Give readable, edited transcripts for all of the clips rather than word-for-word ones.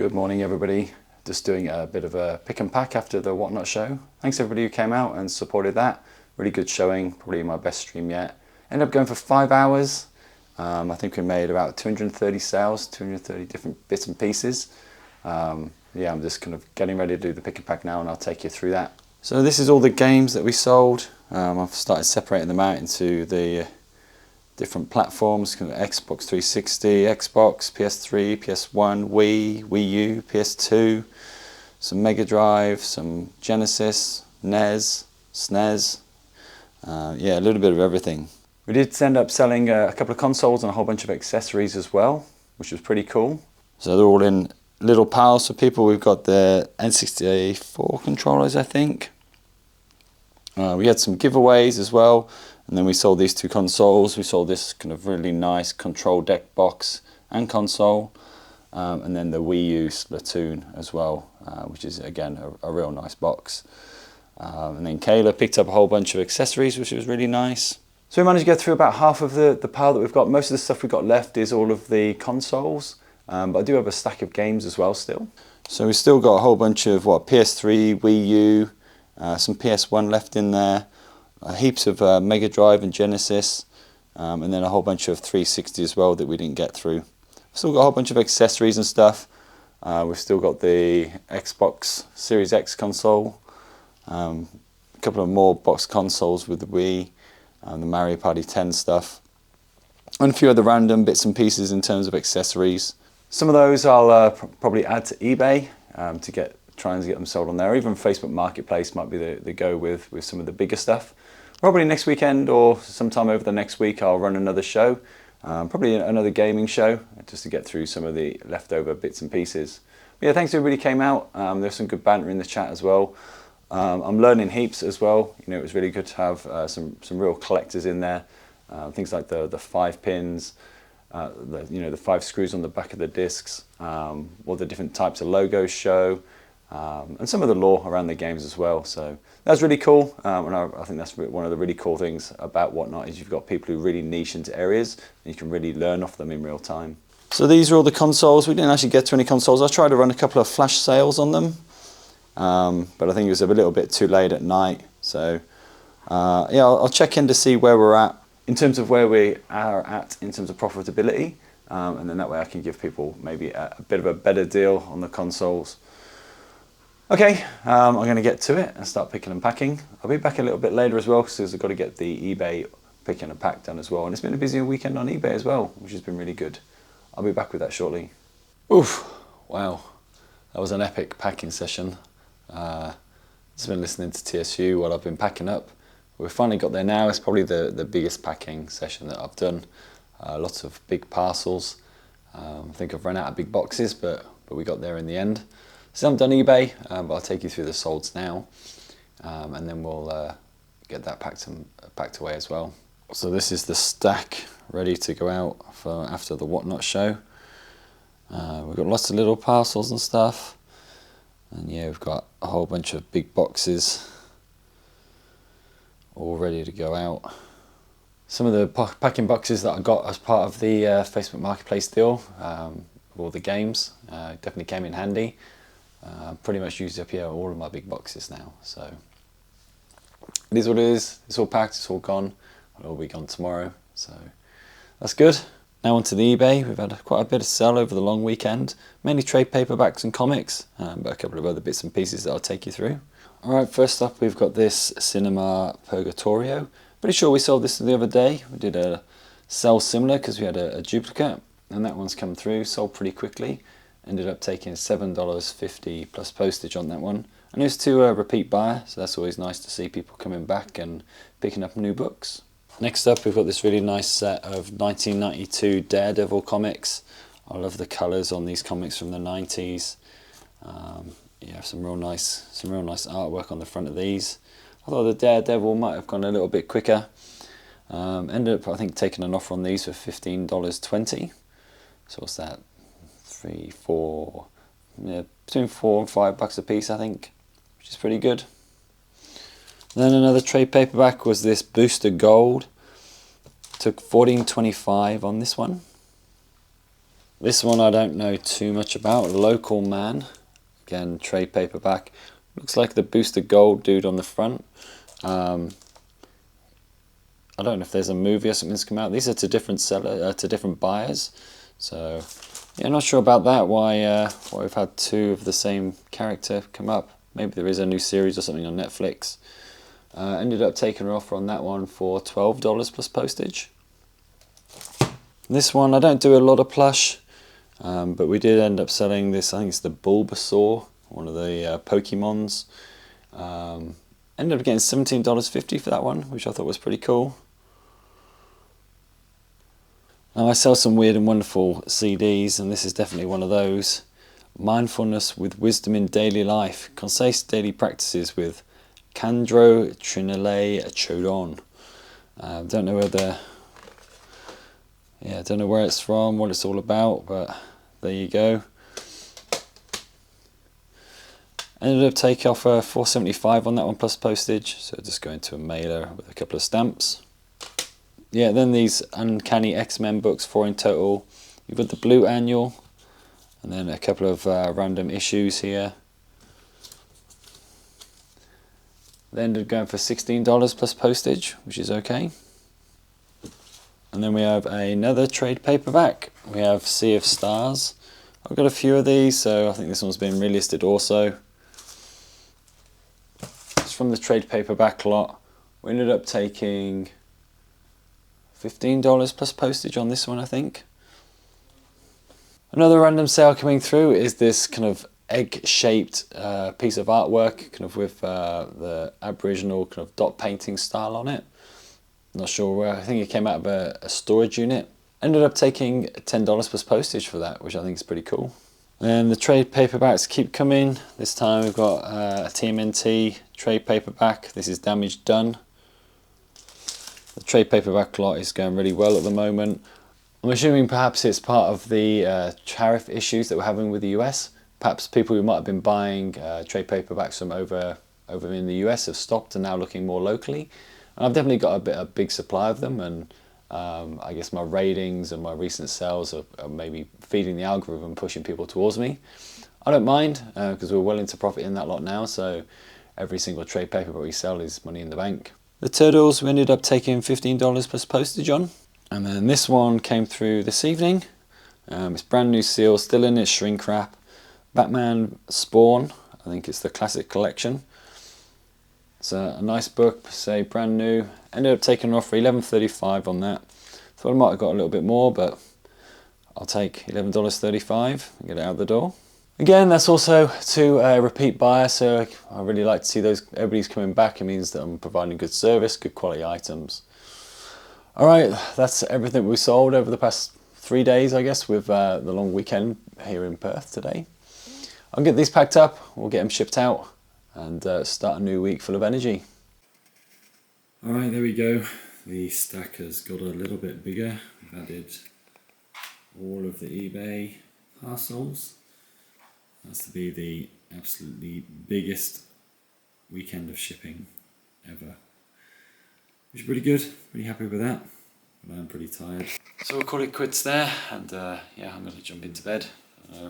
Good morning, everybody. Just doing a bit of a pick and pack after the Whatnot show. Thanks everybody who came out and supported that. Really good showing, probably my best stream yet. Ended up going for 5 hours. I think we made about 230 sales, 230 different bits and pieces. Yeah, I'm just kind of getting ready to do the pick and pack now, and I'll take you through that. So this is all the games that we sold. I've started separating them out into the different platforms, kind of Xbox 360, Xbox, PS3, PS1, Wii, Wii U, PS2, some Mega Drive, some Genesis, NES, SNES, yeah, a little bit of everything. We did end up selling a couple of consoles and a whole bunch of accessories as well, which was pretty cool. So they're all in little piles for people. We've got the N64 controllers, I think. We had some giveaways as well. And then we sold these two consoles. We sold this kind of really nice control deck box and console. And then the Wii U Splatoon as well, which is again a real nice box. And then Kayla picked up a whole bunch of accessories, which was really nice. So we managed to get through about half of the pile that we've got. Most of the stuff we've got left is all of the consoles. But I do have a stack of games as well still. So we've still got a whole bunch of PS3, Wii U, some PS1 left in there. Heaps of Mega Drive and Genesis, and then a whole bunch of 360 as well that we didn't get through. Still got a whole bunch of accessories and stuff. We've still got the Xbox Series X console, a couple of more box consoles with the Wii, the Mario Party 10 stuff, and a few other random bits and pieces in terms of accessories. Some of those I'll probably add to eBay to try and get them sold on there. Even Facebook Marketplace might be the go with some of the bigger stuff. Probably next weekend or sometime over the next week I'll run another show, probably another gaming show, just to get through some of the leftover bits and pieces. But yeah, thanks to everybody who came out. There's some good banter in the chat as well. I'm learning heaps as well. You know, it was really good to have some real collectors in there. Things like the 5 pins, the 5 screws on the back of the discs, all the different types of logos show. And some of the lore around the games as well. So that's really cool, and I think that's one of the really cool things about Whatnot is you've got people who really niche into areas and you can really learn off them in real time. So these are all the consoles. We didn't actually get to any consoles. I tried to run a couple of flash sales on them, but I think it was a little bit too late at night. So yeah, I'll check in to see where we're at in terms of where we are at in terms of profitability, and then that way I can give people maybe a bit of a better deal on the consoles. Okay, I'm going to get to it and start picking and packing. I'll be back a little bit later as well because I've got to get the eBay picking and pack done as well. And it's been a busy weekend on eBay as well, which has been really good. I'll be back with that shortly. Oof, wow, that was an epic packing session. Just been listening to TSU while I've been packing up. We've finally got there now. It's probably the biggest packing session that I've done. Lots of big parcels. I think I've run out of big boxes, but we got there in the end. So I'm done eBay, but I'll take you through the solds now, and then we'll get that packed away as well. So this is the stack ready to go out for after the Whatnot show. We've got lots of little parcels and stuff, and yeah, we've got a whole bunch of big boxes all ready to go out. Some of the packing boxes that I got as part of the Facebook Marketplace deal, all the games, definitely came in handy. Pretty much used up all of my big boxes now, so it is what it is. It's all packed, it's all gone. It'll all be gone tomorrow, so that's good. Now onto the eBay. We've had quite a bit of sell over the long weekend, mainly trade paperbacks and comics, but a couple of other bits and pieces that I'll take you through. Alright, first up we've got this Cinema Purgatorio. Pretty sure we sold this the other day. We did a sell similar because we had a duplicate, and that one's come through, sold pretty quickly. Ended up taking $7.50 plus postage on that one. And it was to a repeat buyer, so that's always nice to see people coming back and picking up new books. Next up we've got this really nice set of 1992 Daredevil comics. I love the colours on these comics from the 90s. Yeah, some real nice artwork on the front of these. I thought the Daredevil might have gone a little bit quicker. Ended up I think taking an offer on these for $15.20. So what's that? Between $4 and $5 a piece, I think, which is pretty good. Then another trade paperback was this Booster Gold. Took $14.25 on this one. This one I don't know too much about. Local Man, again trade paperback. Looks like the Booster Gold dude on the front. I don't know if there's a movie or something that's come out. These are to different to different buyers. So yeah, not sure about that. Why we've had two of the same character come up. Maybe there is a new series or something on Netflix. Ended up taking an offer on that one for $12 plus postage. This one I don't do a lot of plush. But we did end up selling this, I think it's the Bulbasaur, one of the Pokemons. Ended up getting $17.50 for that one, which I thought was pretty cool. Now I sell some weird and wonderful CDs, and this is definitely one of those. Mindfulness with Wisdom in Daily Life, Concise Daily Practices with Kandro Trinale Chodon. Don't know whether... Yeah, I don't know where it's from, what it's all about, but there you go. Ended up taking off $4.75 on that one plus postage, so just going to a mailer with a couple of stamps. Yeah, then these Uncanny X-Men books, 4 in total. You've got the Blue Annual, and then a couple of random issues here. They ended up going for $16 plus postage, which is okay. And then we have another trade paperback. We have Sea of Stars. I've got a few of these, so I think this one's been relisted also. It's from the trade paperback lot. We ended up taking $15 plus postage on this one, I think. Another random sale coming through is this kind of egg-shaped piece of artwork, kind of with the Aboriginal kind of dot painting style on it. Not sure where, I think it came out of a storage unit. Ended up taking $10 plus postage for that, which I think is pretty cool. And the trade paperbacks keep coming. This time we've got a TMNT trade paperback. This is Damage Done. The trade paperback lot is going really well at the moment. I'm assuming perhaps it's part of the tariff issues that we're having with the US. Perhaps people who might have been buying trade paperbacks from over in the US have stopped and now looking more locally. And I've definitely got a big supply of them, and I guess my ratings and my recent sales are maybe feeding the algorithm, pushing people towards me. I don't mind, because we're well into profit in that lot now, so every single trade paperback we sell is money in the bank. The Turtles we ended up taking $15 plus postage on. And then this one came through this evening. It's brand new seal, still in its shrink wrap. Batman Spawn, I think it's the classic collection. It's a nice book, say brand new. Ended up taking an offer $11.35 on that. Thought I might have got a little bit more, but I'll take $11.35 and get it out the door. Again, that's also to a repeat buyer, so I really like to see those. Everybody's coming back. It means that I'm providing good service, good quality items. All right, that's everything we sold over the past 3 days, I guess, with the long weekend here in Perth today. I'll get these packed up. We'll get them shipped out and start a new week full of energy. All right, there we go. The stack has got a little bit bigger. We've added all of the eBay parcels. That's to be the absolutely biggest weekend of shipping ever. Which is pretty good, pretty happy with that. But I'm pretty tired. So we'll call it quits there, and yeah, I'm going to jump into bed.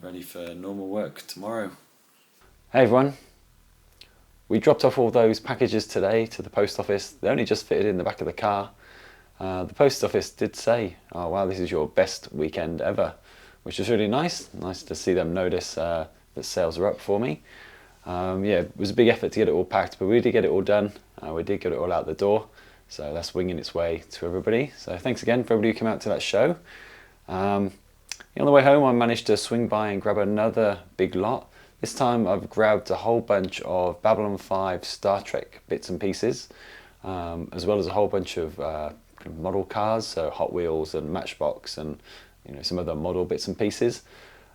Ready for normal work tomorrow. Hey everyone. We dropped off all those packages today to the post office. They only just fitted in the back of the car. The post office did say, oh wow, this is your best weekend ever, which is really nice. Nice to see them notice that sales are up for me. Yeah, it was a big effort to get it all packed, but we did get it all done. We did get it all out the door. So that's winging its way to everybody. So thanks again for everybody who came out to that show. On the way home, I managed to swing by and grab another big lot. This time I've grabbed a whole bunch of Babylon 5 Star Trek bits and pieces, as well as a whole bunch of model cars, so Hot Wheels and Matchbox and some other model bits and pieces.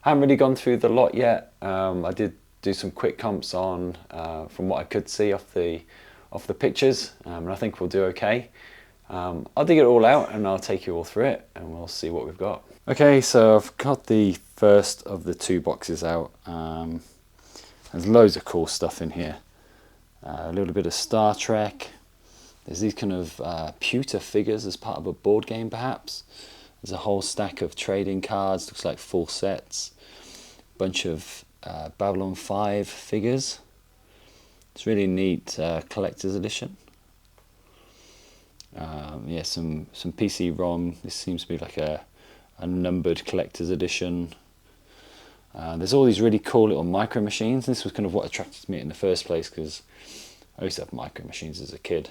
I haven't really gone through the lot yet. I did do some quick comps on from what I could see off the pictures, and I think we'll do okay. I'll dig it all out and I'll take you all through it and we'll see what we've got. Okay, so I've got the first of the two boxes out. There's loads of cool stuff in here. A little bit of Star Trek. There's these kind of pewter figures as part of a board game perhaps. There's a whole stack of trading cards, looks like full sets. Bunch of Babylon 5 figures. It's really neat collector's edition. Yeah, some PC-ROM. This seems to be like a numbered collector's edition. There's all these really cool little micro machines. This was kind of what attracted me in the first place, because I used to have micro machines as a kid.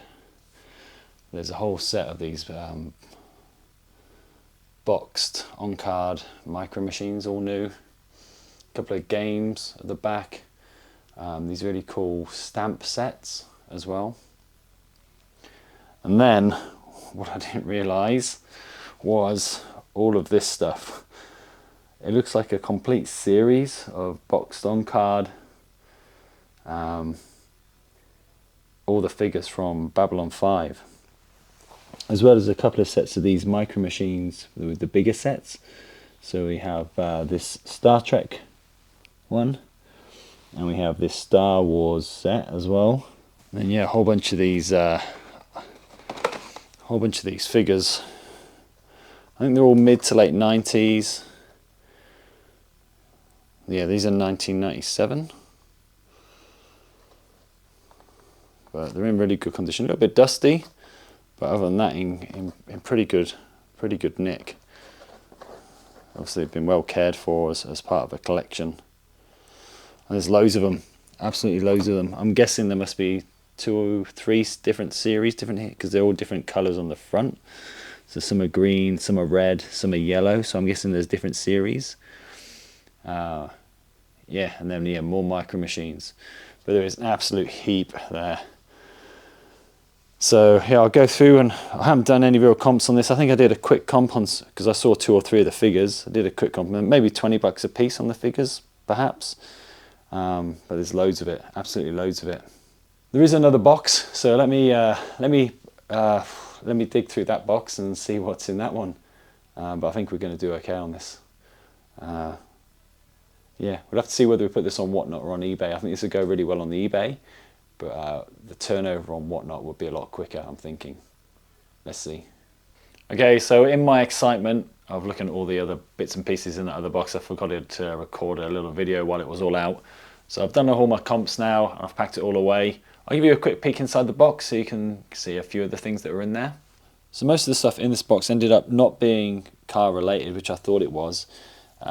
There's a whole set of these boxed on-card micro machines, all new. A couple of games at the back. These really cool stamp sets as well. And then what I didn't realise was all of this stuff. It looks like a complete series of boxed on card, all the figures from Babylon 5, as well as a couple of sets of these micro machines with the bigger sets. So we have this Star Trek one, and we have this Star Wars set as well. And then, yeah, a whole bunch of these figures. I think they're all mid to late 90s. Yeah, these are 1997. But they're in really good condition. A little bit dusty, but other than that, in pretty good nick. Obviously, they've been well cared for as part of a collection. And there's loads of them, absolutely loads of them. I'm guessing there must be 2 or 3 different series, because they're all different colours on the front. So some are green, some are red, some are yellow. So I'm guessing there's different series. Yeah, and then more micro machines. But there is an absolute heap there. So yeah, I'll go through, and I haven't done any real comps on this. I think I did a quick comp on, because I saw 2 or 3 of the figures. I did a quick comp, maybe $20 a piece on the figures, perhaps. But there's loads of it, absolutely loads of it. There is another box, so let me dig through that box and see what's in that one. But I think we're going to do okay on this. Yeah, we'll have to see whether we put this on Whatnot or on eBay. I think this would go really well on the eBay, but the turnover on Whatnot would be a lot quicker, I'm thinking. Let's see. Okay, so in my excitement of looking at all the other bits and pieces in that other box, I forgot to record a little video while it was all out. So I've done all my comps now, I've packed it all away. I'll give you a quick peek inside the box so you can see a few of the things that were in there. So most of the stuff in this box ended up not being car related, which I thought it was.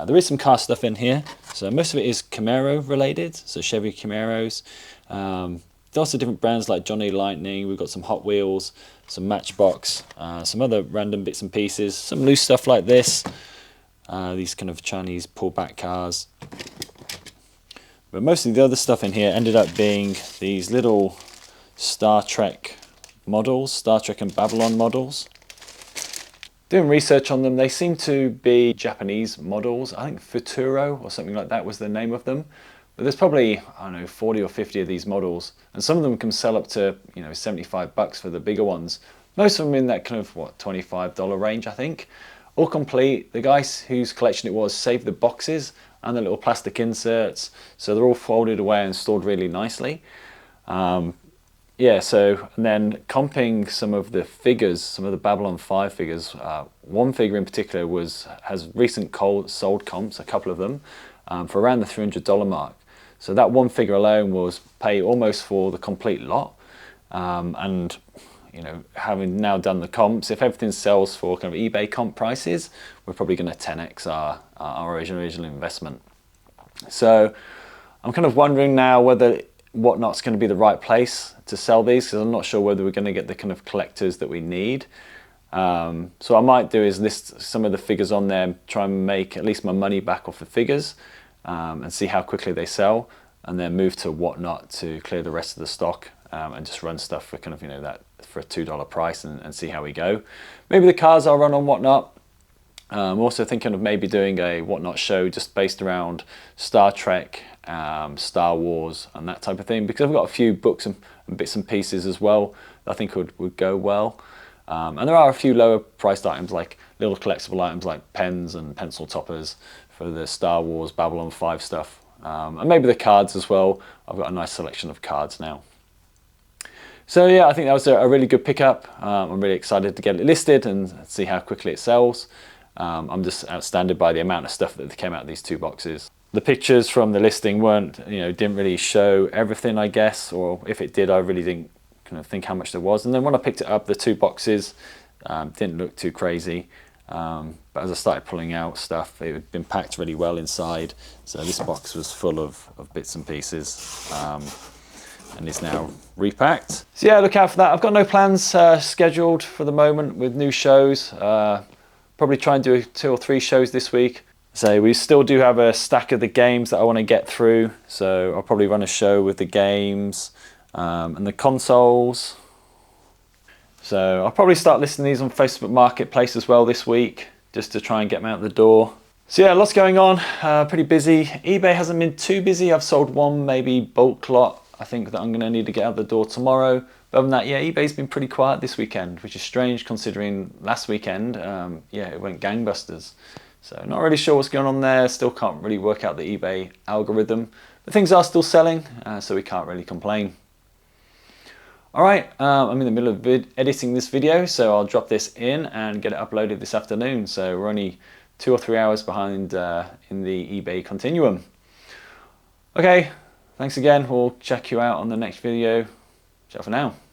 There is some car stuff in here, so most of it is Camaro related, so Chevy Camaros. There's also different brands like Johnny Lightning. We've got some Hot Wheels, some Matchbox, some other random bits and pieces, some loose stuff like this, these kind of Chinese pullback cars. But most of the other stuff in here ended up being these little Star Trek models, Star Trek and Babylon models. Doing research on them, they seem to be Japanese models. I think Futuro or something like that was the name of them. But there's probably, I don't know, 40 or 50 of these models. And some of them can sell up to, you know, $75 for the bigger ones. Most of them in that kind of, what, $25 range, I think. All complete. The guy whose collection it was saved the boxes and the little plastic inserts. So they're all folded away and stored really nicely. Yeah, so, and then comping some of the figures, some of the Babylon 5 figures, one figure in particular has recent sold comps, a couple of them, for around the $300 mark. So that one figure alone was pay almost for the complete lot. And, you know, having now done the comps, if everything sells for kind of eBay comp prices, we're probably going to 10x our original investment. So I'm kind of wondering now whether Whatnot's going to be the right place to sell these, because I'm not sure whether we're going to get the kind of collectors that we need. So what I might do is list some of the figures on there, try and make at least my money back off the figures, and see how quickly they sell, and then move to Whatnot to clear the rest of the stock, and just run stuff for kind of, you know, that for a $2 price and see how we go. Maybe the cars I'll run on Whatnot. I'm also thinking of maybe doing a Whatnot show just based around Star Trek, Star Wars and that type of thing, because I've got a few books and bits and pieces as well that I think would go well. And there are a few lower priced items, like little collectible items like pens and pencil toppers for the Star Wars Babylon 5 stuff. And maybe the cards as well. I've got a nice selection of cards now. So yeah, I think that was a really good pickup. I'm really excited to get it listed and see how quickly it sells. I'm just outstanded by the amount of stuff that came out of these 2 boxes. The pictures from the listing didn't really show everything, I guess, or if it did, I really didn't kind of think how much there was. And then when I picked it up, the 2 boxes didn't look too crazy. But as I started pulling out stuff, it had been packed really well inside. So this box was full of bits and pieces, and is now repacked. So yeah, look out for that. I've got no plans scheduled for the moment with new shows. Probably try and do 2 or 3 shows this week. So we still do have a stack of the games that I want to get through. So I'll probably run a show with the games and the consoles. So I'll probably start listing these on Facebook Marketplace as well this week, just to try and get them out the door. So yeah, lots going on, pretty busy. eBay hasn't been too busy. I've sold 1 maybe bulk lot, I think, that I'm gonna need to get out the door tomorrow. But other than that, yeah, eBay's been pretty quiet this weekend, which is strange considering last weekend, yeah, it went gangbusters. So not really sure what's going on there. Still can't really work out the eBay algorithm, but things are still selling, so we can't really complain. All right, I'm in the middle of editing this video, so I'll drop this in and get it uploaded this afternoon. So we're only 2 or 3 hours behind in the eBay continuum. Okay, thanks again. We'll check you out on the next video. Ciao for now.